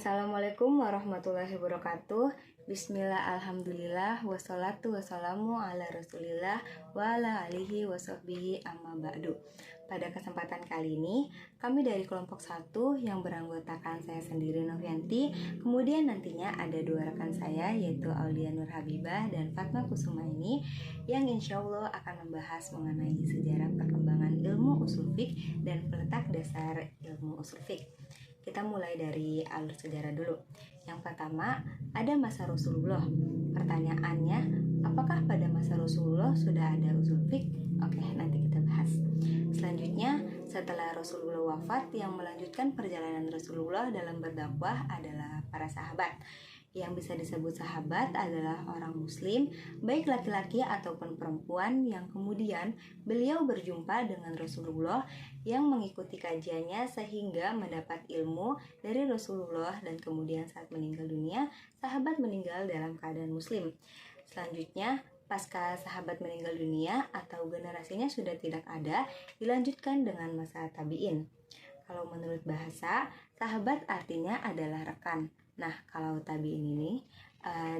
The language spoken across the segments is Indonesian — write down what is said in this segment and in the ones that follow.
Assalamualaikum warahmatullahi wabarakatuh. Bismillah, alhamdulillah, wassalatu wassalamu ala rasulillah wa ala alihi wasahbihi amma ba'du. Pada kesempatan kali ini, kami dari kelompok 1 yang beranggotakan saya sendiri Novianti, kemudian nantinya ada 2 rekan saya yaitu Aulia Nur Habibah dan Fatma Kusuma ini yang insya Allah akan membahas mengenai sejarah perkembangan ilmu usul fiqh dan peletak dasar ilmu usul fiqh. Kita mulai dari alur sejarah dulu. Yang pertama, ada masa Rasulullah. Pertanyaannya, apakah pada masa Rasulullah sudah ada usul fiqh? Oke, nanti kita bahas. Selanjutnya, setelah Rasulullah wafat, yang melanjutkan perjalanan Rasulullah dalam berdakwah adalah para sahabat. Yang bisa disebut sahabat adalah orang muslim, baik laki-laki ataupun perempuan, yang kemudian beliau berjumpa dengan Rasulullah yang mengikuti kajiannya sehingga mendapat ilmu dari Rasulullah, dan kemudian saat meninggal dunia, sahabat meninggal dalam keadaan muslim. Selanjutnya, pasca sahabat meninggal dunia atau generasinya sudah tidak ada, dilanjutkan dengan masa tabi'in. Kalau menurut bahasa, sahabat artinya adalah rekan. Nah, kalau tabi'in ini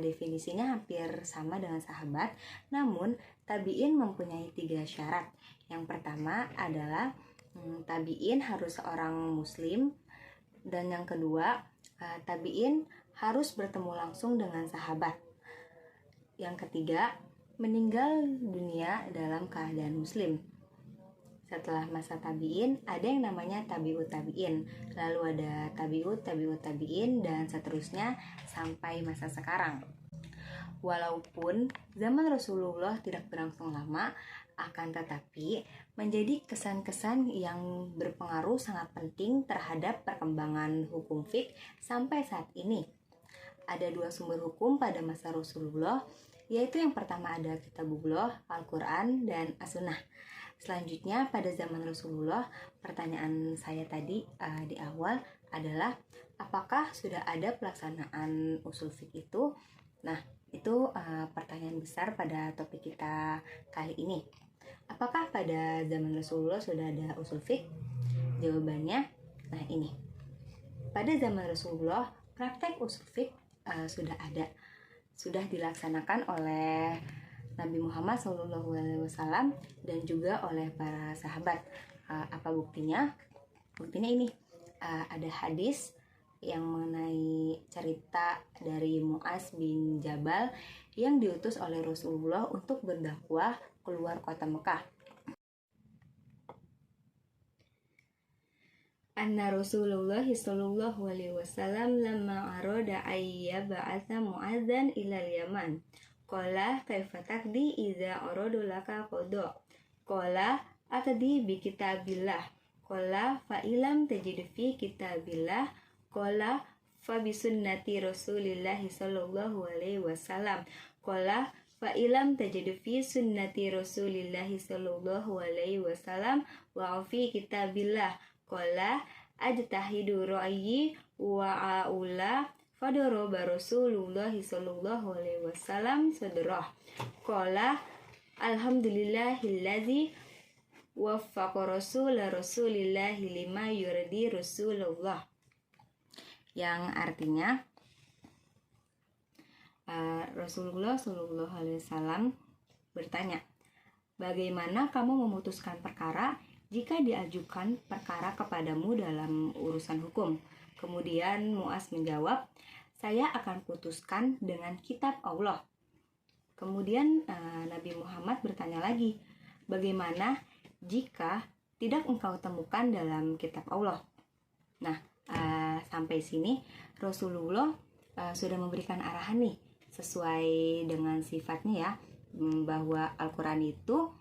definisinya hampir sama dengan sahabat, namun tabi'in mempunyai 3 syarat. Yang pertama adalah tabi'in harus seorang muslim, dan yang kedua, tabi'in harus bertemu langsung dengan sahabat. Yang ketiga, meninggal dunia dalam keadaan muslim. Setelah masa tabi'in, ada yang namanya tabi'ut tabi'in, lalu ada tabi'ut tabi'in, dan seterusnya sampai masa sekarang. Walaupun zaman Rasulullah tidak berlangsung lama, akan tetapi menjadi kesan-kesan yang berpengaruh sangat penting terhadap perkembangan hukum fiqh sampai saat ini. Ada 2 sumber hukum pada masa Rasulullah, yaitu yang pertama ada Kitabullah, Al-Quran, dan As-Sunnah. Selanjutnya pada zaman Rasulullah, pertanyaan saya tadi di awal adalah apakah sudah ada pelaksanaan usul fiqh itu? Nah, itu pertanyaan besar pada topik kita kali ini. Apakah pada zaman Rasulullah sudah ada usul fiqh? Jawabannya, nah ini. Pada zaman Rasulullah, praktek usul fiqh sudah ada. Sudah dilaksanakan oleh Nabi Muhammad SAW dan juga oleh para sahabat. Apa buktinya? Buktinya ini, ada hadis yang mengenai cerita dari Mu'az bin Jabal yang diutus oleh Rasulullah untuk berdakwah keluar kota Mekah. Anna Rasulullah sallallahu alaihi wasallam lamma arada ayya ba'atha Mu'adzan ilal Yaman. Qala kaifa taqdi idza aradu laka qada. Qala atadi bi kitabillah. Qala fa ilam tajid fi kitabillah. Qala fa bi sunnati Rasulillah sallallahu alaihi wasallam. Qala fa ilam tajid fi sunnati Rasulillah sallallahu alaihi wasallam wa fi kitabillah. Qala ajtahidu ra'yi wa aula fadoroba Rasulullah sallallahu alaihi wasallam sadrah. Qala alhamdulillahillazi waffaqa rasulillahi lima yurdi Rasulullah. Yang artinya Rasulullah sallallahu alaihi wasallam bertanya, bagaimana kamu memutuskan perkara jika diajukan perkara kepadamu dalam urusan hukum? Kemudian Mu'az menjawab, saya akan putuskan dengan kitab Allah. Kemudian Nabi Muhammad bertanya lagi, bagaimana jika tidak engkau temukan dalam kitab Allah? Nah, sampai sini Rasulullah sudah memberikan arahan nih, sesuai dengan sifatnya ya, bahwa Al-Quran itu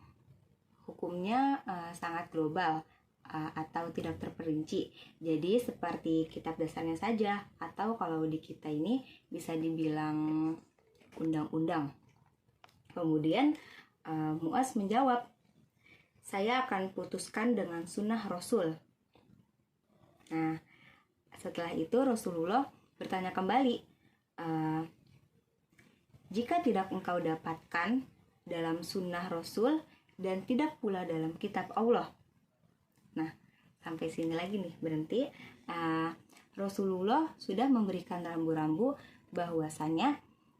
hukumnya sangat global atau tidak terperinci. Jadi seperti kitab dasarnya saja, atau kalau di kita ini bisa dibilang undang-undang. Kemudian Mu'az menjawab, saya akan putuskan dengan sunnah Rasul. Nah, setelah itu Rasulullah bertanya kembali, jika tidak engkau dapatkan dalam sunnah Rasul dan tidak pula dalam kitab Allah. Nah, sampai sini lagi nih berhenti. Rasulullah sudah memberikan rambu-rambu bahwasanya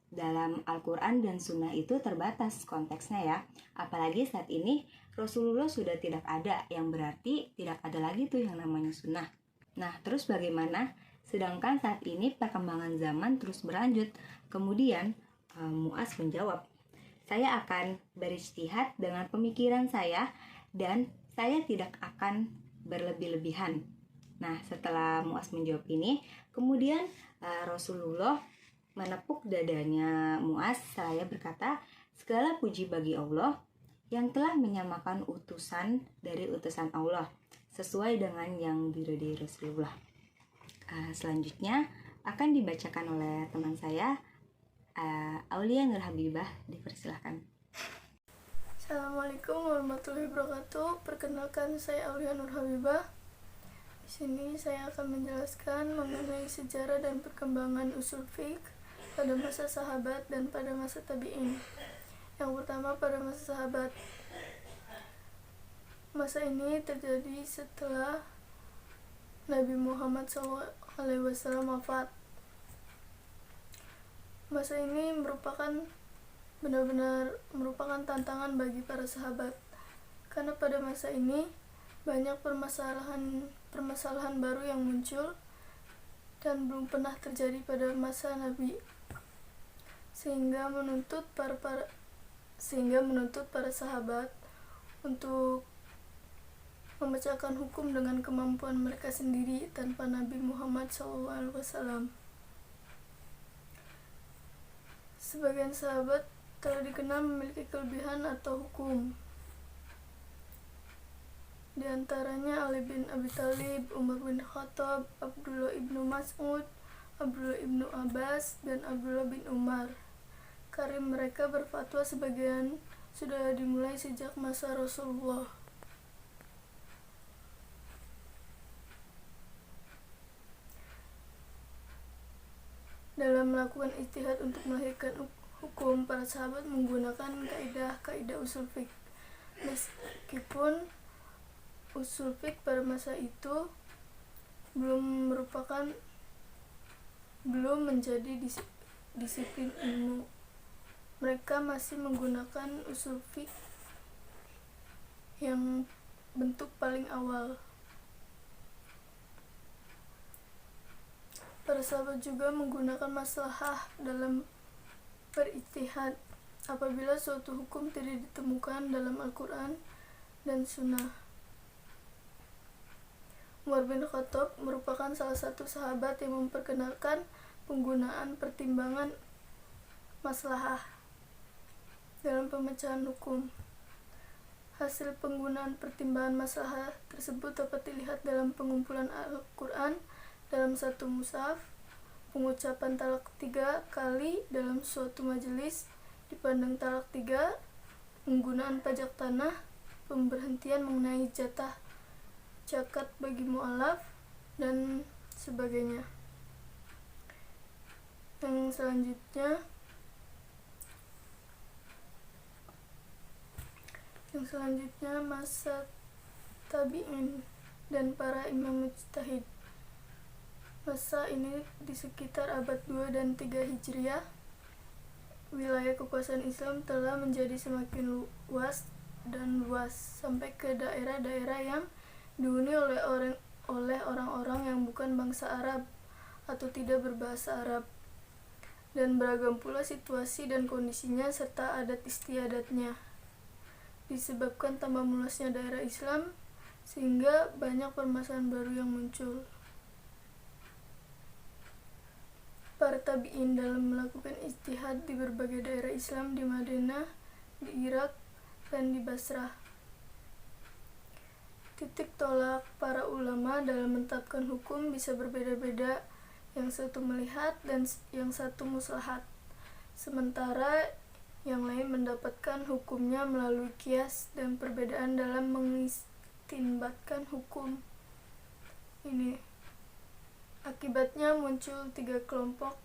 dalam Al-Quran dan Sunnah itu terbatas konteksnya ya. Apalagi saat ini Rasulullah sudah tidak ada, yang berarti tidak ada lagi tuh yang namanya sunnah. Nah, terus bagaimana? Sedangkan saat ini perkembangan zaman terus berlanjut. Kemudian Muaz menjawab, saya akan berijtihad dengan pemikiran saya dan saya tidak akan berlebih-lebihan. Nah, setelah Muaz menjawab ini, kemudian Rasulullah menepuk dadanya Muaz seraya berkata, segala puji bagi Allah yang telah menyamakan utusan dari utusan Allah sesuai dengan yang diridhoi Rasulullah. Selanjutnya akan dibacakan oleh teman saya, Aulia Nur Habibah. Dipersilahkan. Assalamualaikum warahmatullahi wabarakatuh. Perkenalkan, saya Aulia Nur Habibah. Di sini saya akan menjelaskan mengenai sejarah dan perkembangan usul fiqh pada masa sahabat dan pada masa tabi'in. Yang pertama, pada masa sahabat. Masa ini terjadi setelah Nabi Muhammad SAW wafat. Masa ini benar-benar merupakan tantangan bagi para sahabat, karena pada masa ini banyak permasalahan baru yang muncul dan belum pernah terjadi pada masa Nabi, sehingga menuntut para sahabat untuk memecahkan hukum dengan kemampuan mereka sendiri tanpa Nabi Muhammad SAW. Sebagian sahabat telah dikenal memiliki kelebihan atau hukum. Di antaranya Ali bin Abi Thalib, Umar bin Khattab, Abdullah ibnu Mas'ud, Abdullah ibnu Abbas, dan Abdullah bin Umar. Karir mereka berfatwa sebagian sudah dimulai sejak masa Rasulullah. Dalam melakukan ijtihad untuk melahirkan hukum, para sahabat menggunakan kaidah-kaidah usul fiqh. Meskipun usul fiqh pada masa itu belum menjadi disiplin ilmu, mereka masih menggunakan usul fiqh yang bentuk paling awal. Para sahabat juga menggunakan maslahah dalam berijtihad apabila suatu hukum tidak ditemukan dalam Al-Quran dan Sunnah. Umar bin Khattab merupakan salah satu sahabat yang memperkenalkan penggunaan pertimbangan maslahah dalam pemecahan hukum. Hasil penggunaan pertimbangan maslahah tersebut dapat dilihat dalam pengumpulan Al-Quran dalam satu mushaf, pengucapan talak 3 kali dalam suatu majelis, dipandang talak 3, penggunaan pajak tanah, pemberhentian mengenai jatah zakat bagi mu'alaf, dan sebagainya. Yang selanjutnya masa tabi'in dan para imam mujtahid. Masa ini di sekitar abad 2 dan 3 Hijriah, wilayah kekuasaan Islam telah menjadi semakin luas sampai ke daerah-daerah yang dihuni oleh orang-orang yang bukan bangsa Arab atau tidak berbahasa Arab, dan beragam pula situasi dan kondisinya serta adat istiadatnya. Disebabkan tambah meluasnya daerah Islam, sehingga banyak permasalahan baru yang muncul. Para tabi'in dalam melakukan ijtihad di berbagai daerah Islam di Madinah, di Irak, dan di Basrah. Titik tolak para ulama dalam menetapkan hukum bisa berbeda-beda, yang satu melihat dan yang satu muslahat, sementara yang lain mendapatkan hukumnya melalui qiyas dan perbedaan dalam mengistinbatkan hukum ini. Akibatnya muncul 3 kelompok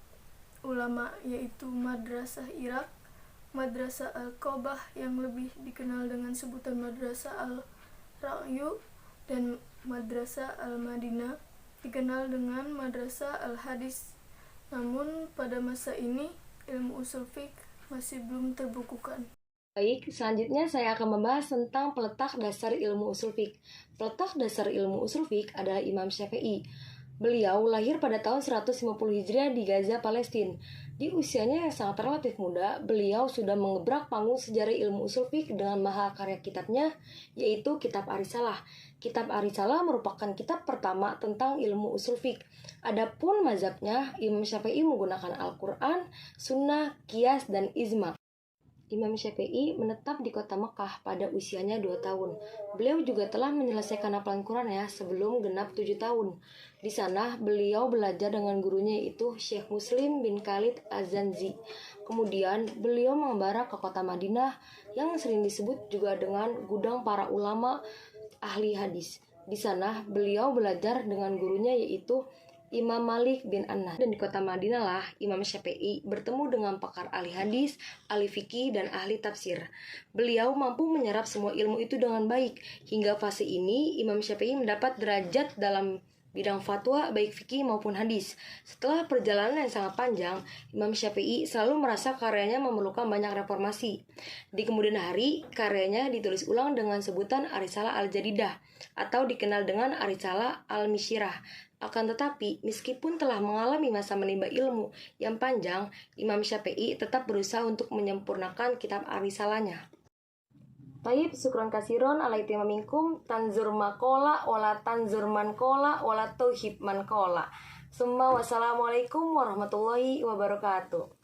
ulama, yaitu Madrasah Irak, Madrasah Al-Qobah yang lebih dikenal dengan sebutan Madrasah Al-Ra'yu, dan Madrasah Al-Madinah dikenal dengan Madrasah Al-Hadis. Namun pada masa ini ilmu usul fiqh masih belum terbukukan. Baik, selanjutnya saya akan membahas tentang peletak dasar ilmu usul fiqh. Peletak dasar ilmu usul fiqh adalah Imam Syafi'i. Beliau lahir pada tahun 150 Hijriah di Gaza, Palestina. Di usianya yang sangat relatif muda, beliau sudah mengebrak panggung sejarah ilmu usul fiqh dengan mahakarya kitabnya, yaitu Kitab Ar-Risalah. Kitab Ar-Risalah merupakan kitab pertama tentang ilmu usul fiqh. Adapun mazhabnya, Imam Syafi'i menggunakan Al-Quran, Sunnah, Qiyas, dan Ijma'. Imam Syafi'i menetap di kota Mekah pada usianya 2 tahun. Beliau juga telah menyelesaikan hafalan Qurannya sebelum genap 7 tahun. Di sana, beliau belajar dengan gurunya yaitu Syekh Muslim bin Khalid Az-Zanzi. Kemudian, beliau mengembara ke kota Madinah yang sering disebut juga dengan gudang para ulama ahli hadis. Di sana, beliau belajar dengan gurunya yaitu Imam Malik bin Anas. Dan di kota Madinah lah Imam Syafi'i bertemu dengan pakar ahli hadis, ahli fikih, dan ahli tafsir. Beliau mampu menyerap semua ilmu itu dengan baik. Hingga fase ini Imam Syafi'i mendapat derajat dalam bidang fatwa baik fikih maupun hadis. Setelah perjalanan yang sangat panjang, Imam Syafi'i selalu merasa karyanya memerlukan banyak reformasi. Di kemudian hari, karyanya ditulis ulang dengan sebutan Ar-Risalah Al-Jadidah atau dikenal dengan Ar-Risalah Al-Misyirah. Akan tetapi, meskipun telah mengalami masa menimba ilmu yang panjang, Imam Syafi'i tetap berusaha untuk menyempurnakan kitab Ar-Risalahnya. Taib, syukran kasiron ala itima minkum, tanzur makola, wala tanzur mankola, wala tauhib mankola. Summa wassalamualaikum warahmatullahi wabarakatuh.